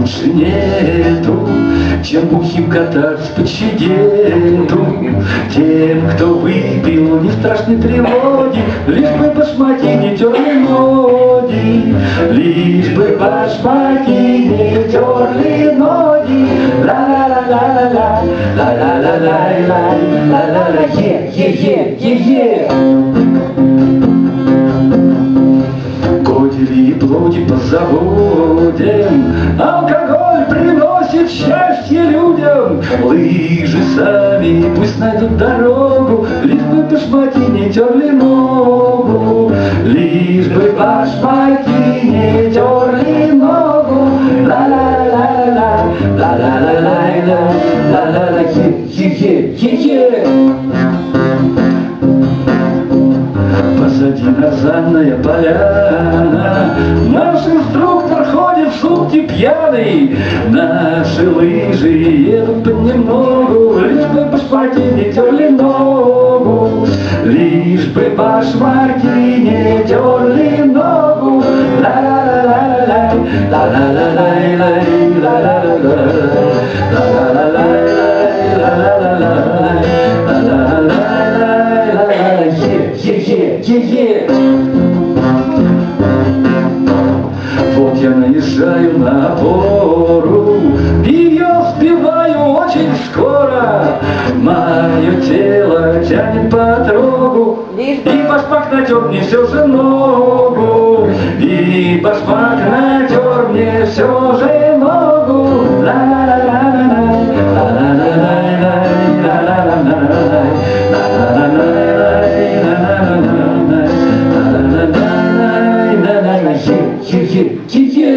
лучше нету, чем бухим кататься по Чигету. Тем, кто выпил, не страшны тревоги, лишь бы башмаки не терли ноги, лишь бы башмаки не терли ноги. Ла-ла-ла-ла-ла-ла, ла-ла-ла-ла-ла-ла-ла-ла, е-е-е-е-е. Кодили и плоди по заводям, алкоголь приносит счастье людям. Лыжи сами пусть найдут дорогу, лишь бы башмаки не терли ногу, лишь бы башмаки не терли ногу. Ла-ла-ла-ла-ла, ла-ла-ла-ла-ла, ла-ла-ла, е-е-е-е. Позади нарзанная поляна, наш инструктор ходит в сутки пьяный, наши лыжи едут понемногу, лишь бы башмаки не терли ногу, лишь бы башмаки не терли ногу. Ла-ла-ла-ла-ла, ла-ла-ла-ла-ла, ла-ла-ла-ла, ла-ла-ла-ла-ла, е-е-е. Вот я наезжаю на опору, ее сбиваю очень скоро. Мое тело тянет по трогу, и башмак натер мне все же ногу, и башмак натер мне все же ногу. Ла-ла-ла-ла-ла, ла-ла-ла-ла-ла, ла-ла-ла-ла-ла, е-е-е-е.